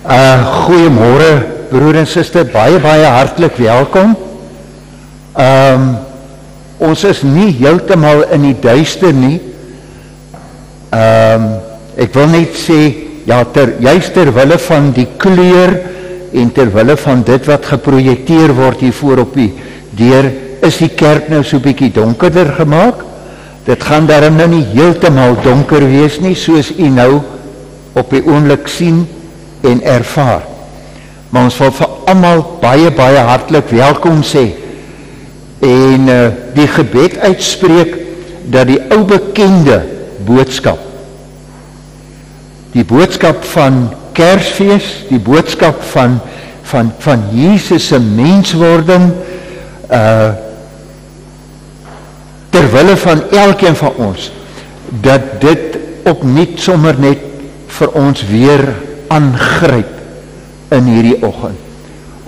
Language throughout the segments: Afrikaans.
Goeiemôre broer en suster, baie hartlik welkom. Ons is nie heeltemal in die duister nie. Ek wil net sê, ja, juist terwille van die kleur en terwille van dit wat geprojekteer word hier voor op die deur, is die kerk nou so bietjie donkerder gemaak. Dit gaan daarom nou nie heeltemal donker wees nie, soos u nou op die oomblik sien en ervaar. Maar ons wil vir almal baie hartlik welkom sê en die gebed uitspreek dat die ou bekende boodskap, die boodskap van Kersfees, die boodskap van Jesus se menswording, terwille van elkeen van ons, dat dit opnuut sommer net vir ons weer aangryp in hierdie oggend.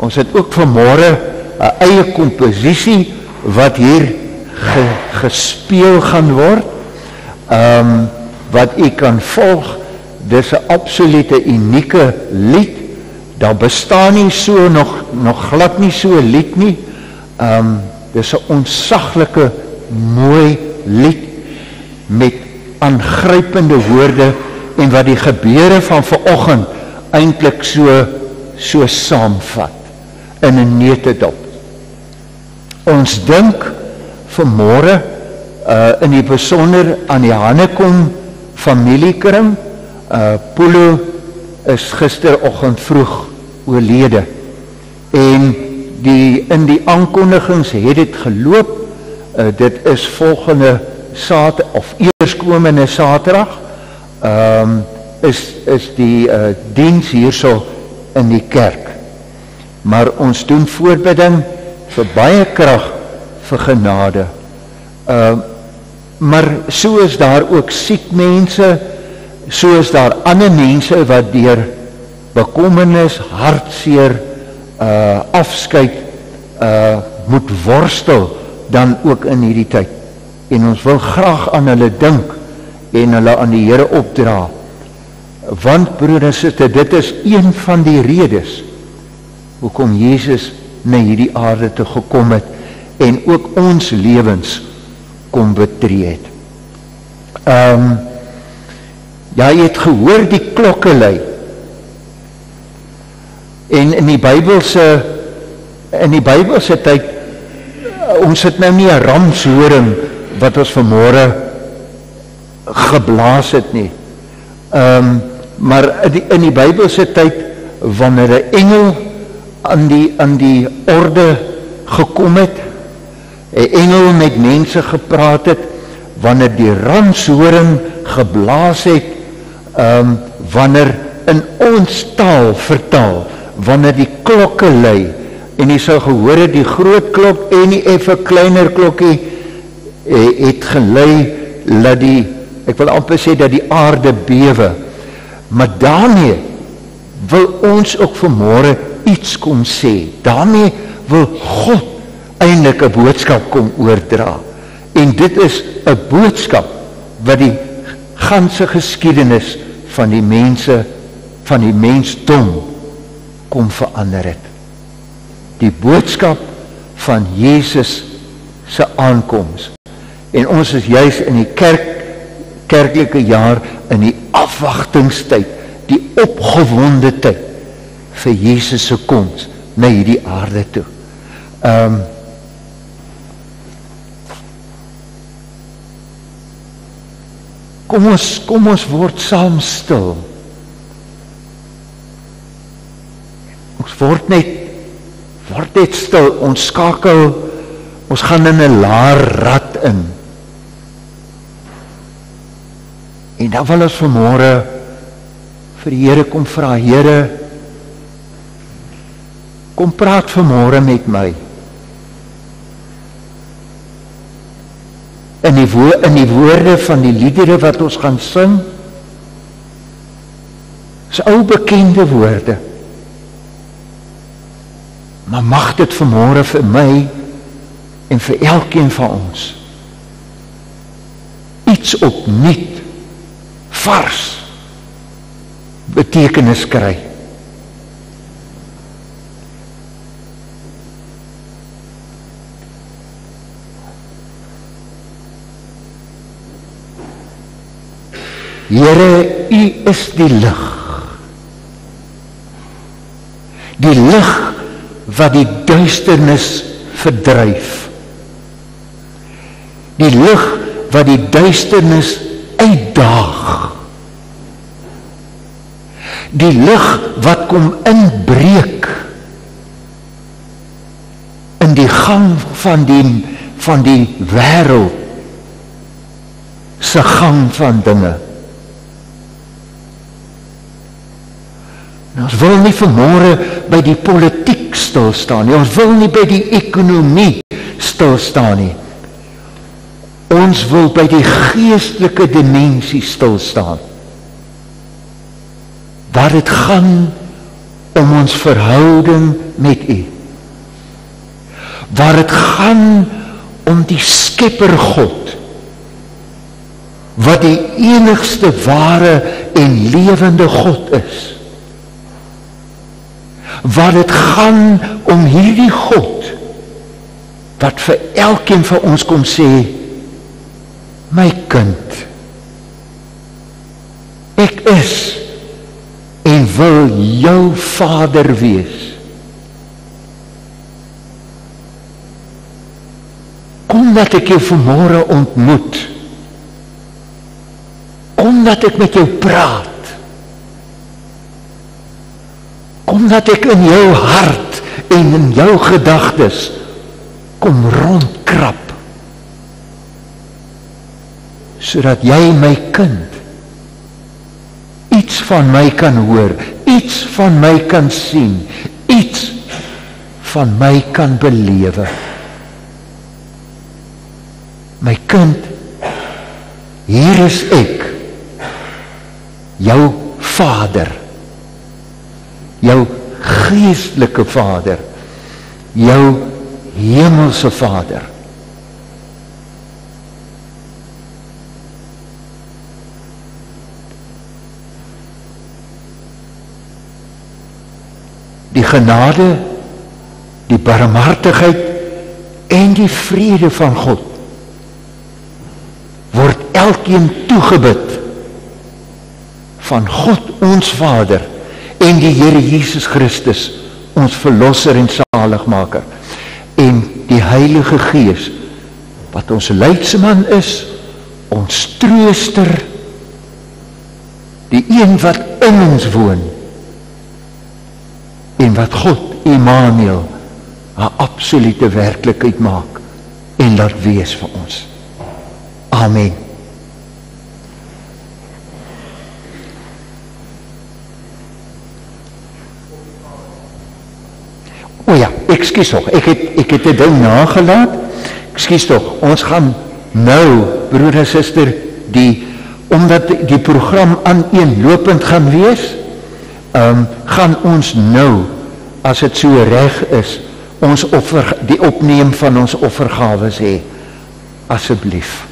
Ons het ook vanmôre 'n eie komposisie wat hier gespeel gaan word, wat u kan volg. Dis 'n absolute unieke lied. Daar bestaan nie so nog glad nie so 'n lied nie. Dis 'n ontsaglike mooi lied met aangrypende woorde en wat die gebeure van vanoggend eintlik so saamvat in 'n neutedop. Ons dink vanmôre in die besonder aan die Hanekom familiekring. Polo is gisteroggend vroeg oorlede en in die aankondigings het dit geloop. Dit is volgende Saterdag of eerskomende Saterdag is die diens hierso in die kerk. Maar ons doen voorbidding vir baie krag, vir genade. Maar so is daar ook siek mense, so is daar ander mense wat deur bekommernis, hartseer, afskeid moet worstel dan ook in hierdie tyd. En ons wil graag aan hulle dink en hulle aan die Here opdra. Want broer en suster, dit is een van die redes hoekom Jesus na hierdie aarde toe gekom het en ook ons lewens kom betree het. Ja, jy het gehoor die klokke lui. En in die Bybelse tyd, ons het nou nie 'n ramshoring wat ons vanmôre geblaas het nie. Maar in die Bybelse tyd, wanneer 'n engel aan die orde gekom het, 'n engel met mense gepraat het, wanneer die ramshoring geblaas het, wanneer in ons taal vertaal, wanneer die klokke lui, en jy sou gehoor het die groot klok en die effe kleiner klokkie het gelui, dat ek wil amper sê dat die aarde bewe. Maar daarmee wil ons ook vanmôre iets kom sê. Daarmee wil God eintlik 'n boodskap kom oordra. En dit is 'n boodskap wat die ganse geskiedenis van die mense, van die mensdom kom verander het. Die boodskap van Jesus se aankoms. En ons is juis in die kerklike jaar, in die afwagtingstyd, die opgewonde tyd vir Jesus se koms na hierdie aarde toe. Kom ons word saam stil. Ons word net stil, ons skakel, ons gaan in 'n laar rad in. En dan wil ons vanmôre vir die Here kom vra, Here, kom praat vanmôre met my. In die woorde van die liedere wat ons gaan sing, is ou bekende woorde. Maar mag dit vanmôre vir my en vir elkeen van ons iets opnuut, vars betekenis kry Here, U is die lig. Die lig wat die duisternis verdryf. Die lig wat die duisternis uitdaag. Die lig wat kom inbreek in die gang van die wêreld se gang van dinge. Nou, ons wil nie vanmôre by die politiek stilstaan nie, ons wil nie by die ekonomie stilstaan nie. Ons wil by die geestelike dimensie stilstaan. Waar dit gaan om ons verhouding met U. Waar dit gaan om die Skepper God, wat die enigste ware en lewende God is. Waar dit gaan om hierdie God, wat vir elkeen van ons kom sê, my kind, ek is en wil jou Vader wees. Kom dat ek jou vanmôre ontmoet. Kom dat ek met jou praat. Kom dat ek in jou hart en in jou gedagtes kom rondkrap. Sodat jy, my kind, iets van my kan hoor, iets van my kan sien, iets van my kan belewe. My kind, hier is ek, jou Vader, jou geestelike Vader, jou hemelse Vader. Die genade, die barmhartigheid en die vrede van God word elkeen toegebid van God ons Vader en die Here Jesus Christus, ons Verlosser en Saligmaker, en die Heilige Gees, wat ons leidsman is, ons trooster, die een wat in ons woon, en wat God, Immanuel, 'n absolute werklikheid maak, en laat wees vir ons. Amen. O ja, ekskuus tog, ek het 'n ding nagelaat. Ekskuus tog, ons gaan nou, broer en suster, omdat die program aaneenlopend gaan wees, gaan ons nou, as dit so reg is, die opneem van ons offergawes hê, asseblief.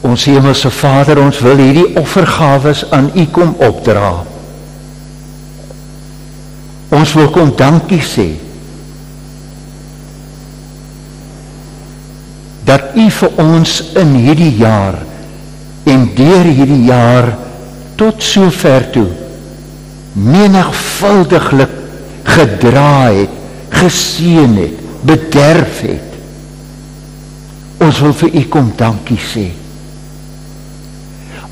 Ons Hemelse Vader, ons wil hierdie offergawes aan U kom opdra. Ons wil kom dankie sê dat U vir ons in hierdie jaar en deur hierdie jaar tot sover toe menigvuldiglik gedra het, geseën het, bederf het. Ons wil vir U kom dankie sê.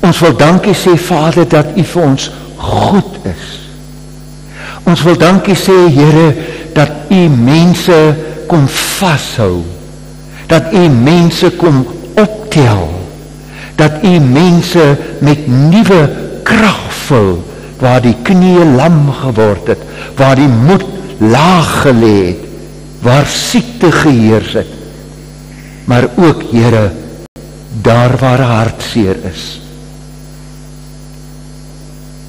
Ons wil dankie sê, Vader, dat U vir ons goed is. Ons wil dankie sê, Here, dat U mense kom vashou, dat U mense kom optel, dat U mense met nuwe krag vul, waar die knie lam geword het, waar die moed laag gelê het, waar siekte geheers het, maar ook, Here, daar waar hartseer is.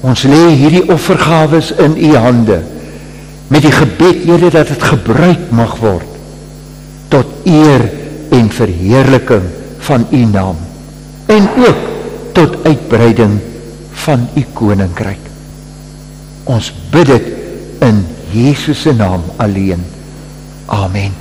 Ons lê hierdie offergawes in U hande, met die gebed, Here, dat dit gebruik mag word, tot eer en verheerliking van U naam, en ook tot uitbreiding van U koninkryk. Ons bid dit in Jesus se naam alleen. Amen.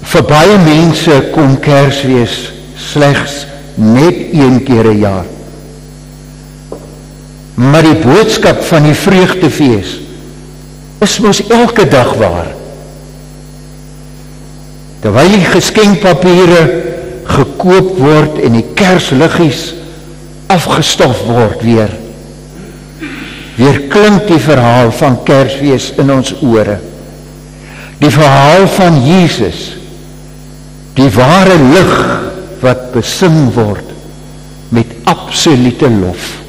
Vir baie mense kom Kersfees slegs net een keer 'n jaar. Maar die boodskap van die vreugdefees is mos elke dag waar. Terwyl die geskenkpapiere gekoop word en die kersliggies afgestof word weer klink die verhaal van Kersfees in ons ore. Die verhaal van Jesus, die ware lig wat besing word met absolute lof.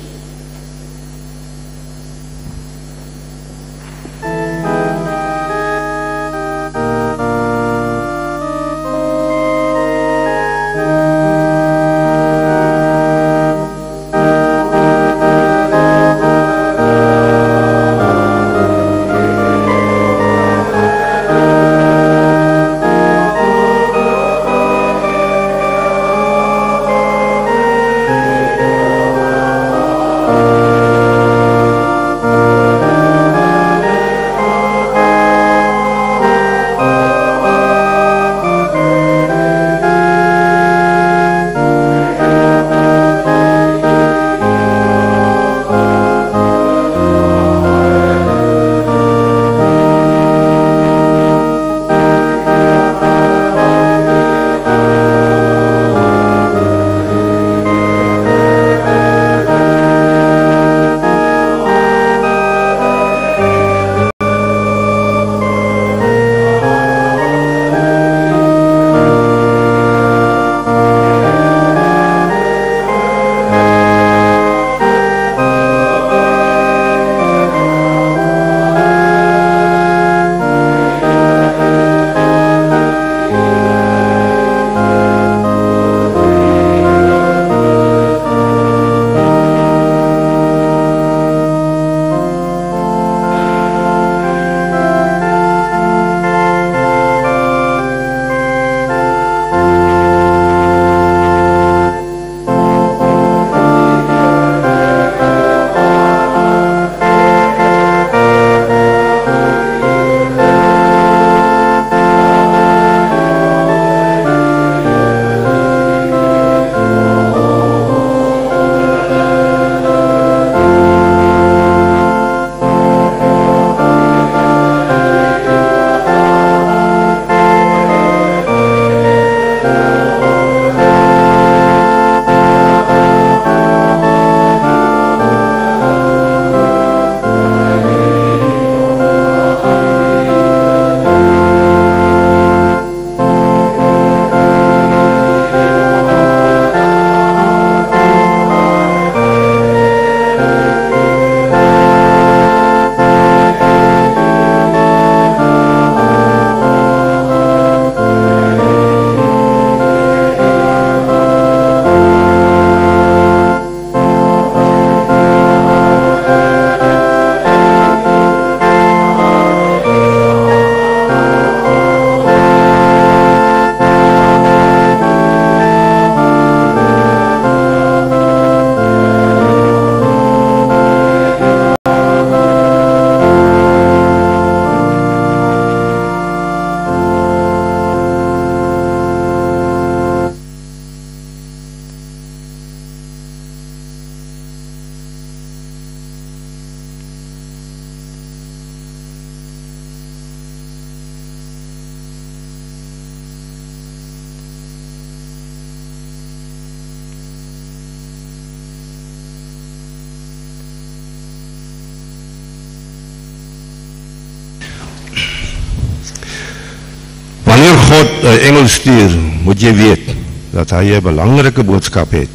Wanneer God 'n engel stuur, moet jy weet dat hy 'n belangrike boodskap het.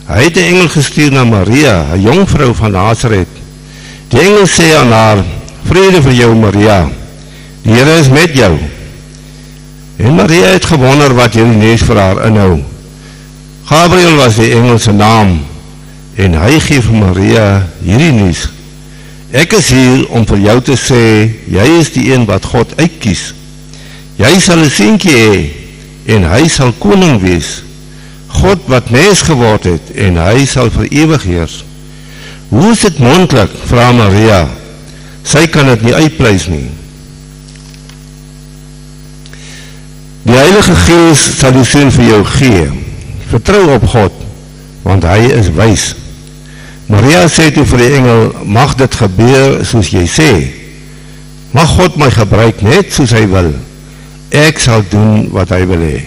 Hy het 'n engel gestuur na Maria, 'n jong vrou van Nasaret. Die engel sê aan haar: "Vrede vir jou, Maria. Die Here is met jou." En Maria het gewonder wat hierdie nuus vir haar inhou. Gabriel was die engel se naam en hy gee vir Maria hierdie nuus: "Ek is hier om vir jou te sê, jy is die een wat God uitkies. Jy sal 'n seentjie hê en hy sal koning wees. God wat mens geword het en hy sal vir ewig heers." "Hoe is dit moontlik?" vra Maria. Sy kan dit nie uitpleis nie. Die Heilige Gees sal die Seun vir jou gee. Vertrou op God, want hy is wys. Maria sê toe vir die engel, mag dit gebeur soos jy sê. Mag God my gebruik net soos hy wil. Ek sal doen wat hy wil hê.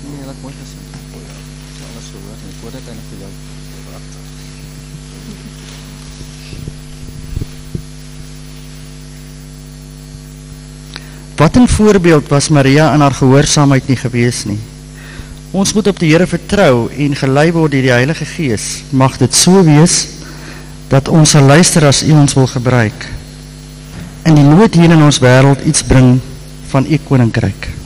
Nee, dat mooi gezien. Ja, alles zo hoor. Ik hoor het eindelijk voor jou. Wat een voorbeeld was Maria in haar gehoorsaamheid nie gewees nie. Ons moet op die Here vertrou en gelei word deur die Heilige Gees. Mag dit so wees dat ons sal luister as U ons wil gebruik. In die nood hier in ons wêreld iets bring van U koninkryk.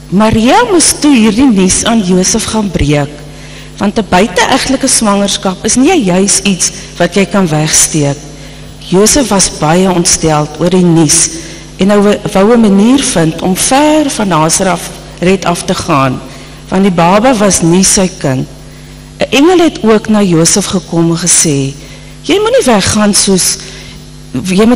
Maria moes toe hierdie nuus aan Josef gaan breek, want 'n buite-egtelike swangerskap is nie juis iets wat jy kan wegsteek. Josef was baie ontsteld oor die nuus en hy wou 'n manier vind om ver van Nasaret af te gaan, want die baba was nie sy kind. 'n Engel het ook na Josef gekom en gesê, jy moet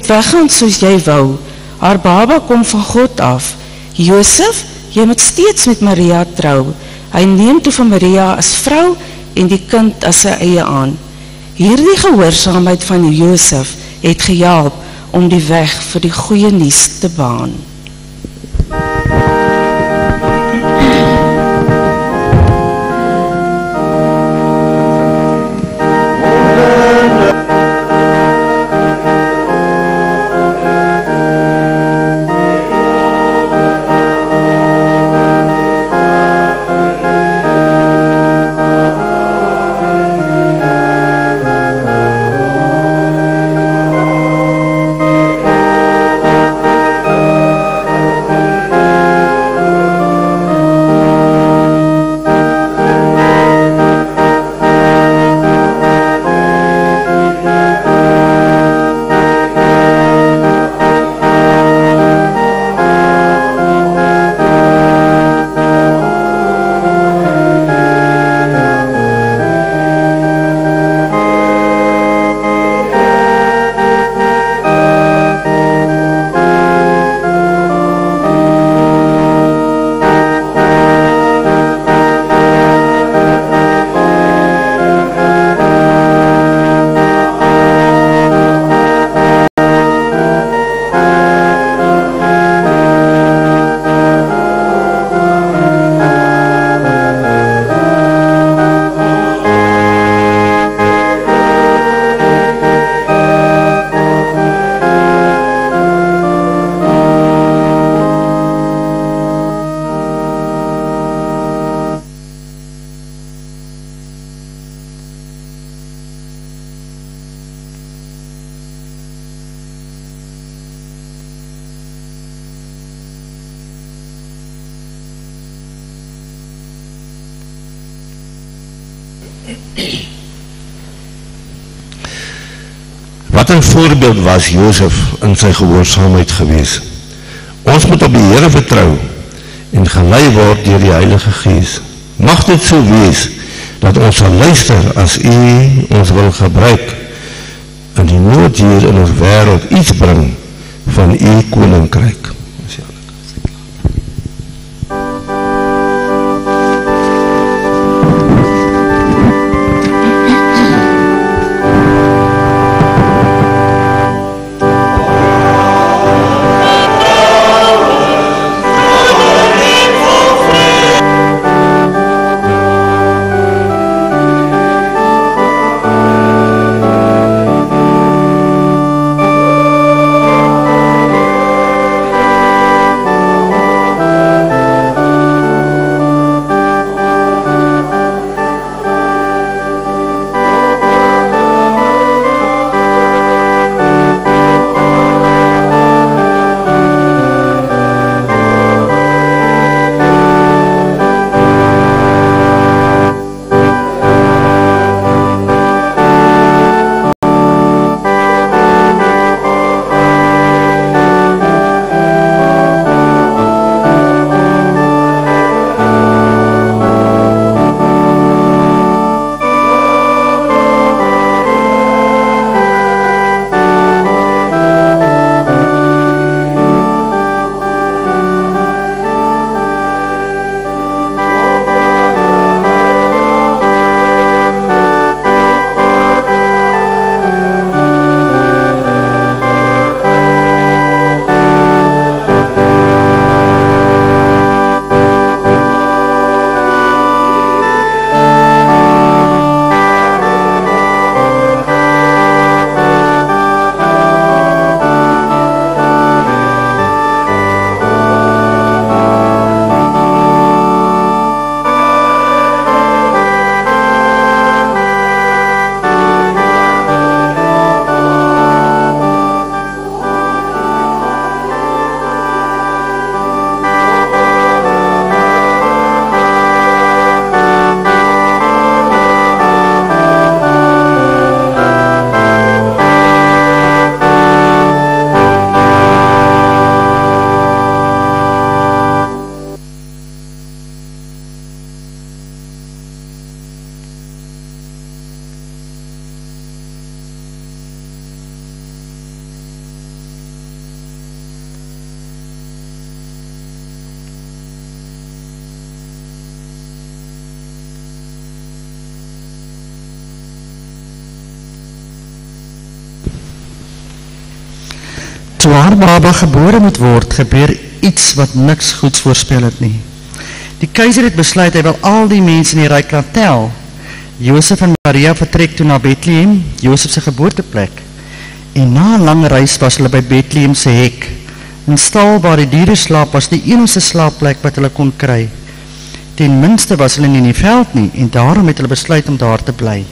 weggaan soos jy wou. Haar baba kom van God af. Josef, jy moet steeds met Maria trou. Hy neem toe van Maria as vrou en die kind as sy eie aan. Hierdie gehoorsaamheid van Josef het gehelp om die weg vir die goeie nuus te baan. Wat 'n voorbeeld was Josef in sy gehoorsaamheid gewees. Ons moet op die Here vertrou en gelei word deur die Heilige Gees. Mag dit so wees dat ons sal luister as U ons wil gebruik en die nood hier in ons wêreld iets bring van U koninkryk. Toe haar baba gebore moet word, gebeur iets wat niks goeds voorspel het nie. Die keiser het besluit, hy wil al die mense in die ryk laat tel. Josef en Maria vertrek toe na Bethlehem, Josef se geboorteplek. En na 'n lang reis was hulle by Bethlehem se hek. 'n stal waar die diere slaap was die enigste slaapplek wat hulle kon kry. Ten minste was hulle nie in die veld nie, en daarom het hulle besluit om daar te bly.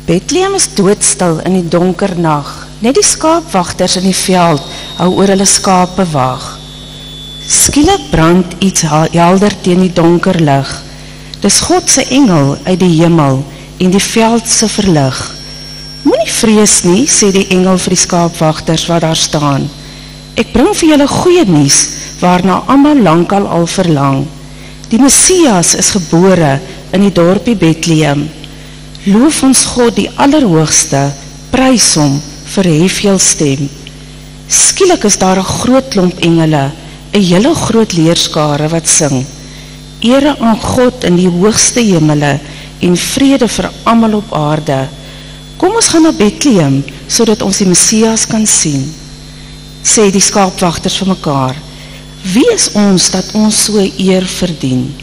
Bethlehem is doodstil in die donker nag. Net die skaapwagters in die veld hou oor hulle skape wag. Skielik brand iets helder teen die donker lig. Dis God se engel uit die hemel en die veld se verlig. Moenie vrees nie, sê die engel vir die skaapwagters wat daar staan. Ek bring vir julle goeie nuus waarna almal lankal al verlang. Die Messias is gebore in die dorpie Bethlehem. Loof ons God die Allerhoogste, prys hom, verhef jul stem. Skielik is daar 'n groot klomp engele, 'n hele groot leerskare wat sing. Ere aan God in die hoogste hemele en vrede vir almal op aarde. Kom ons gaan na Bethlehem, sodat ons die Messias kan sien. Sê die skaapwagters vir mekaar, wie is ons dat ons so eer verdien?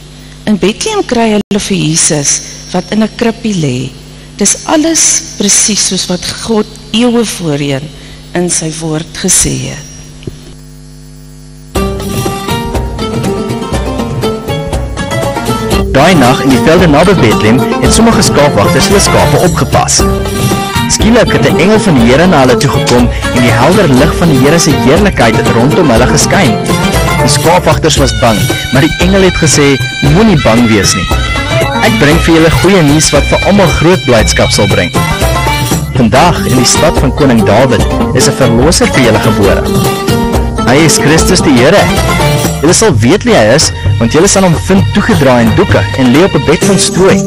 In Bethlehem kry hulle vir Jesus, wat in 'n krippie lê. Dis alles presies soos wat God eeue voorheen in sy woord gesê het. Daai nag in die velde naby Bethlehem het sommige skaapwagters hulle skape opgepas. Skielik het 'n engel van die Here na hulle toe gekom en die helder lig van die Here se heerlikheid het rondom hulle geskyn. Die skaapwagters was bang, maar die engel het gesê, moenie bang wees nie. Ek bring vir julle goeie nuus wat vir almal groot blydskap sal bring. Vandag in die stad van koning Dawid is 'n verlosser vir julle gebore. Hy is Christus die Here. Julle sal weet wie hy is, want julle sal hom vind toegedraai in doeke en lê op 'n bed van strooi.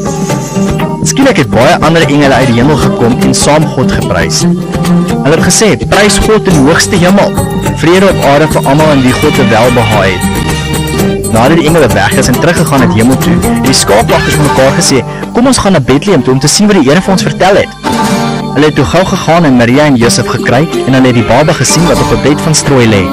Skielik het baie ander engele uit die hemel gekom en saam God geprys. Hulle het gesê, prys God in die hoogste hemel vrede op aarde vir almal en wie God te welbehaag het. Nadat die engele weg is en teruggegaan het hemel toe, het die skaapwagters vir mekaar gesê, kom ons gaan na Bethlehem toe om te sien wat die Here vir ons vertel het. Hulle het toe gou gegaan en Maria en Josef gekry en hulle het die baba gesien wat op 'n bed van strooi lê.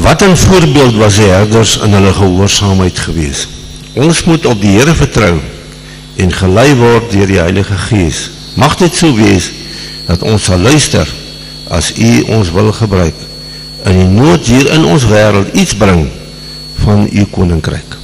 Wat een voorbeeld was die herders in hulle gehoorsaamheid gewees. Ons moet op die Here vertrou en gelei word deur die Heilige Gees. Mag dit so wees dat ons sal luister as U ons wil gebruik in die nood hier in ons wêreld iets bring van U koninkryk.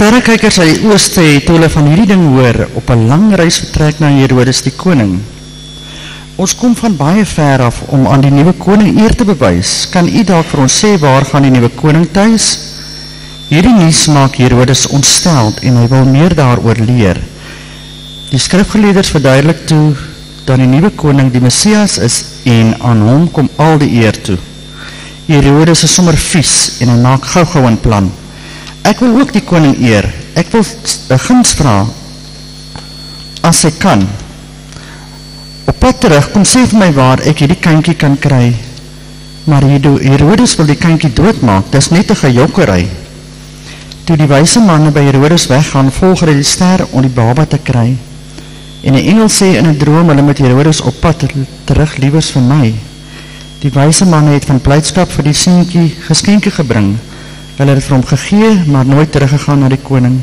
sterrekykers uit die ooste het toe hulle van hierdie ding hoor op 'n lang reis vertrek na Herodes die koning. Ons kom van baie ver af om aan die nuwe koning eer te bewys. Kan u dalk vir ons sê waar gaan die nuwe koning tuis? Hierdie nuus maak Herodes ontsteld en hy wil meer daaroor leer. Die skrifgeleerders verduidelik toe dat die nuwe koning die Messias is en aan hom kom al die eer toe. Herodes is sommer vies en hy maak gou-gou 'n plan. Ek wil ook die koning eer. Ek wil 'n guns vra as ek kan. Op pad terug, kom sê vir my waar ek hierdie kindjie kan kry. Maar Herodes wil die kindjie doodmaak, dis net 'n gejokkery. Toe die wyse manne by Herodes weggaan, volg hulle die ster om die baba te kry. En 'n engel sê in 'n droom, hulle met Herodes op pad terug liewers vir my. Die wyse manne het van blydskap vir die seentjie geskenke gebring. Hulle het vir hom gegee, maar nooit teruggegaan na die koning.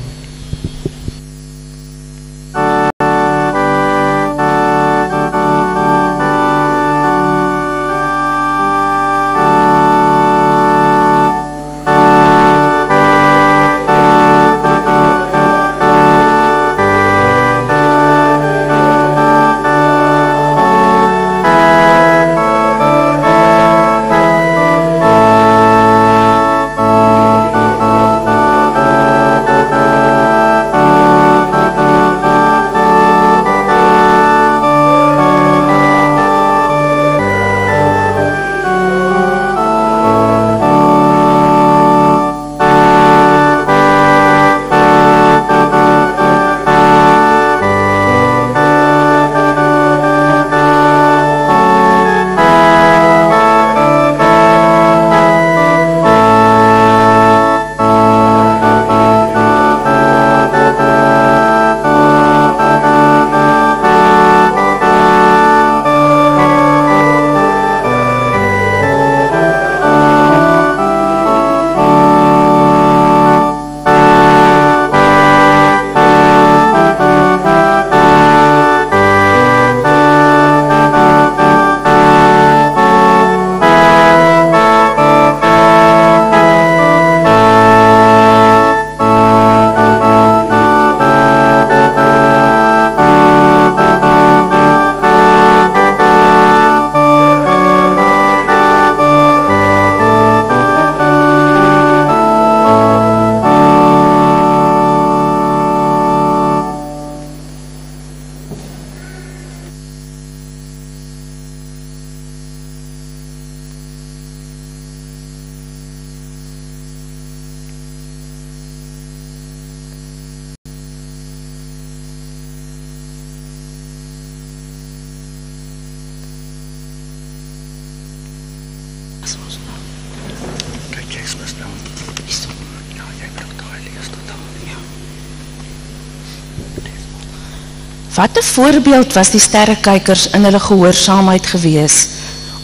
Wat 'n voorbeeld was die sterrekykers in hulle gehoorsaamheid gewees.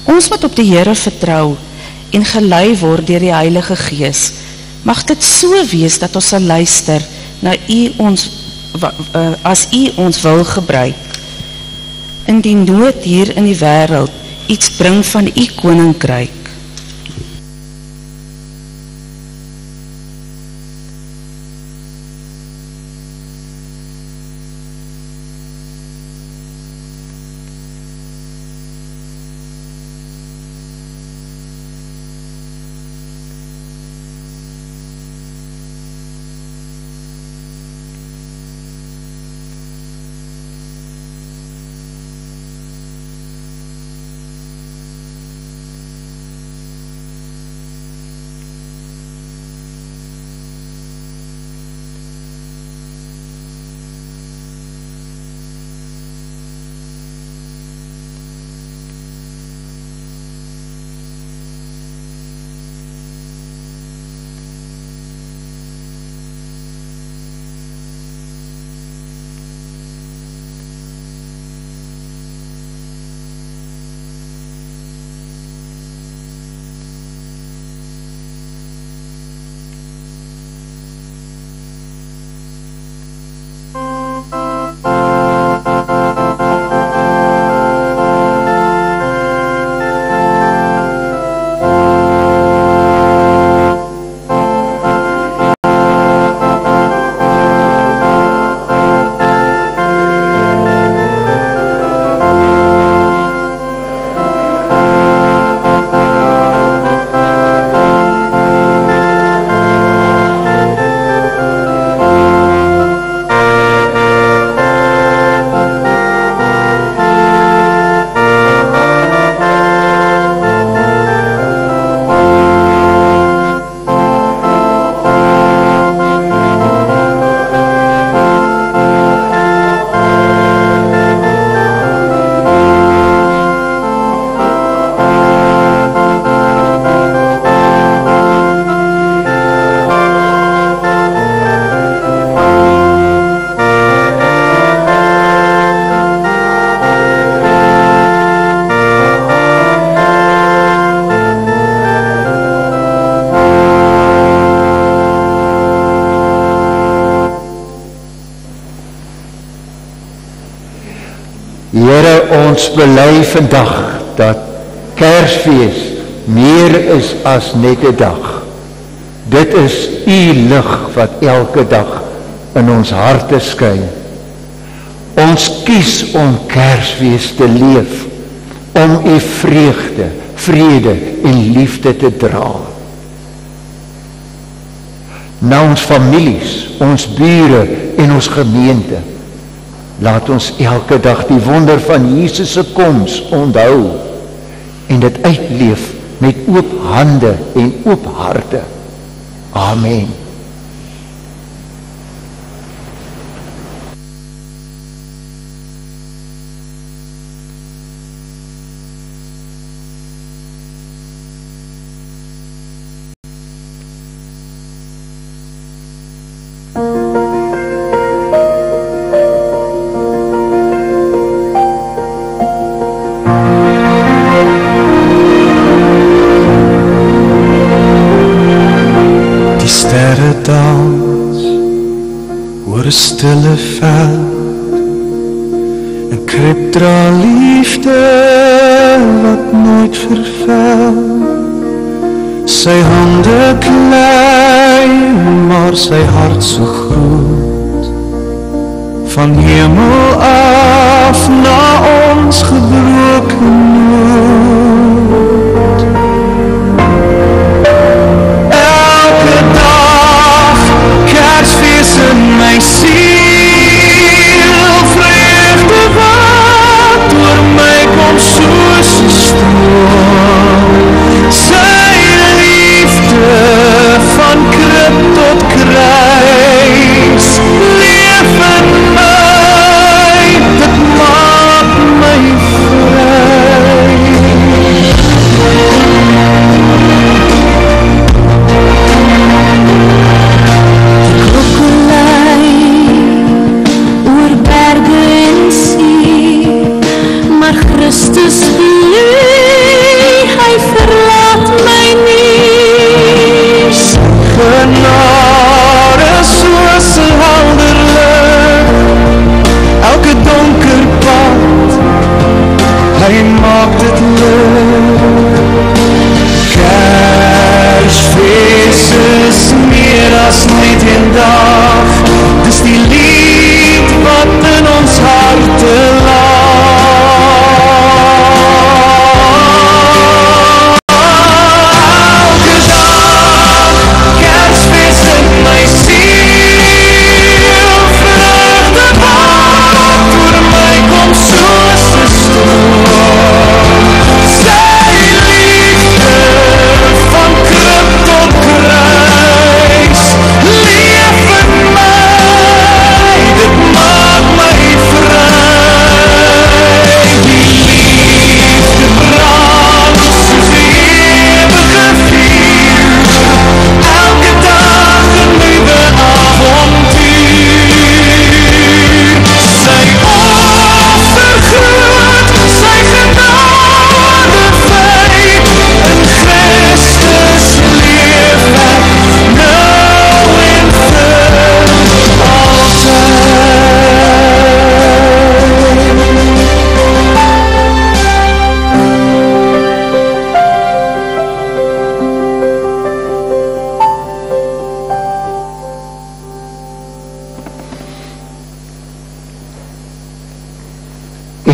Ons moet op die Here vertrou en gelei word deur die Heilige Gees. Mag dit so wees dat ons sal luister na as U ons wil gebruik. In die nood hier in die wêreld iets bring van U koninkryk. Here, ons bely vandag dat Kersfees meer is as net 'n dag. Dit is U lig wat elke dag in ons harte skyn. Ons kies om Kersfees te leef, om U vreugde, vrede en liefde te dra. Na ons families, ons bure en ons gemeente, laat ons elke dag die wonder van Jesus se koms onthou en dit uitleef met oop hande en oop harte. Amen. Stille veld, 'n krib dra liefde wat nooit vervel. Sy hande klein, maar sy hart so groot. Van hemel af na ons gebroken nood. Elke dag Kersfees in my siel.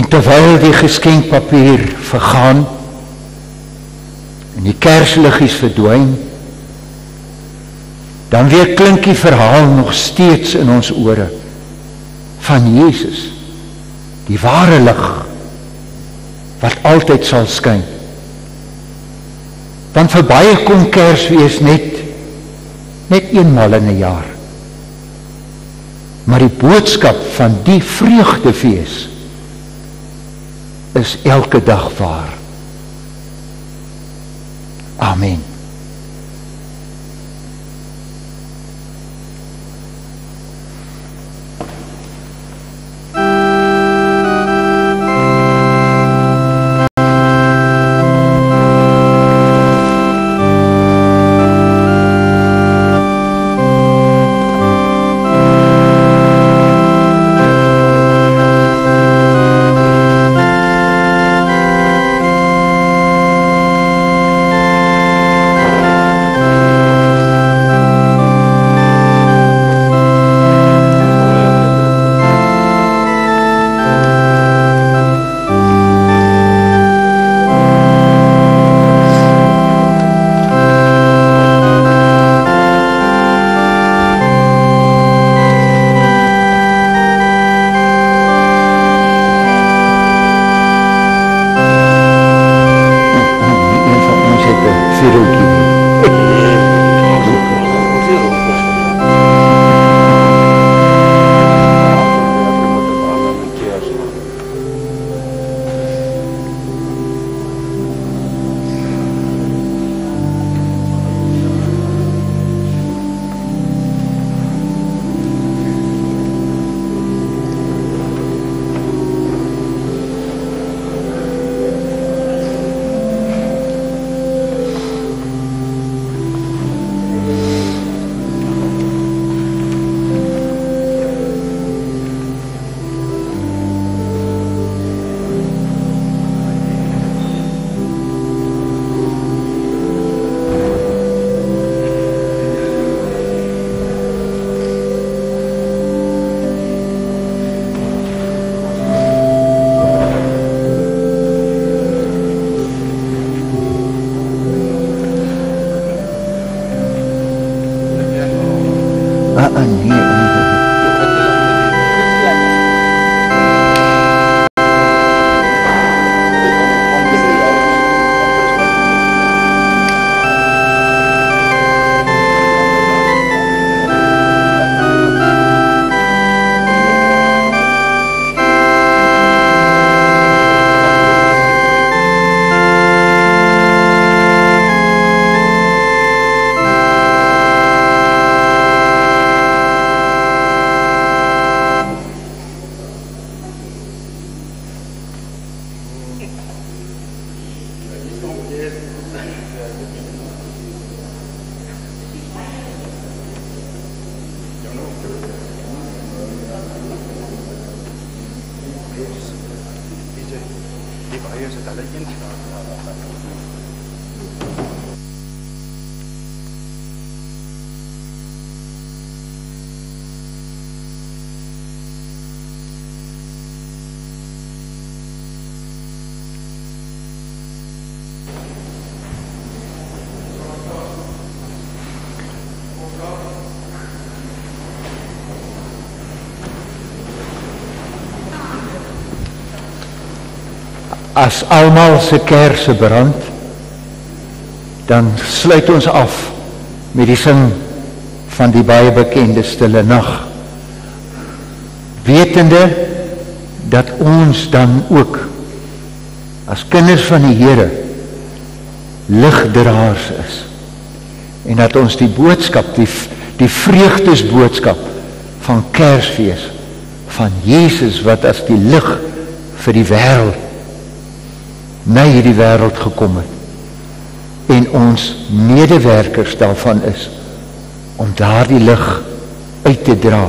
Terwyl die geskenkpapier vergaan en die kersliggies verdwyn, dan weer klink die verhaal nog steeds in ons ore van Jesus, die ware lig wat altyd sal skyn. Want vir baie kom Kersfees net eenmal in 'n jaar. Maar die boodskap van die vreugdefees is elke dag waar. Amen. As almal se kerse brand, dan sluit ons af met die sing van die baie bekende Stille Nag, wetende dat ons dan ook as kinders van die Here ligdraers is, en dat ons die boodskap, die vreugdesboodskap van Kersfees, van Jesus wat as die lig vir die wêreld na hierdie wêreld gekom het, en ons medewerkers daarvan is, om daardie lig uit te dra,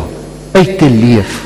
uit te leef.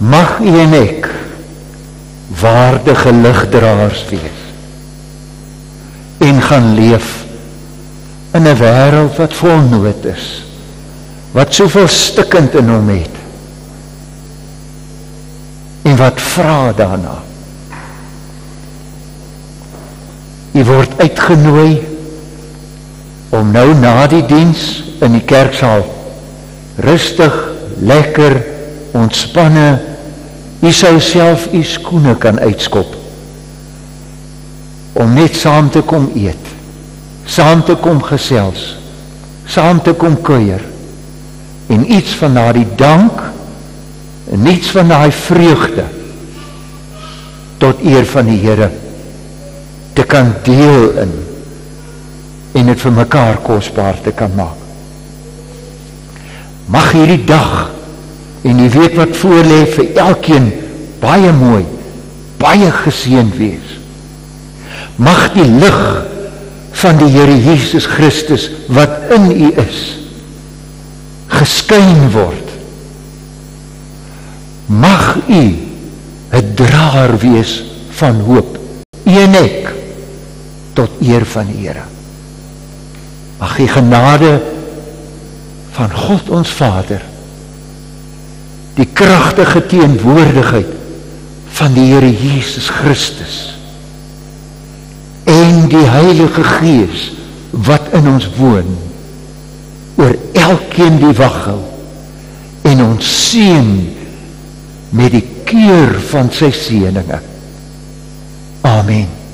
Mag u en ek waardige ligdraers wees en gaan leef in 'n wêreld wat vol nood is, wat soveel stikkend in hom het en wat vra daarna. U word uitgenooi om nou na die diens in die kerksaal rustig, lekker, ontspanne, u sou self u skoene kan uitskop, om net saam te kom eet, saam te kom gesels, saam te kom kuier, en iets van daardie dank, en iets van daardie vreugde, tot eer van die Here, te kan deel in, en het vir mekaar kosbaar te kan maak. Mag hierdie dag, en die week wat voorlê vir elkeen baie mooi, baie geseënd wees. Mag die lig van die Here Jesus Christus wat in u is, geskyn word mag u 'n draer wees van hoop, u en ek, tot eer van die Here. Mag die genade van God ons Vader, die kragtige teenwoordigheid van die Here Jesus Christus en die Heilige Gees wat in ons woon, oor elkeen die wag hou en ons seën met die keur van sy seëninge. Amen.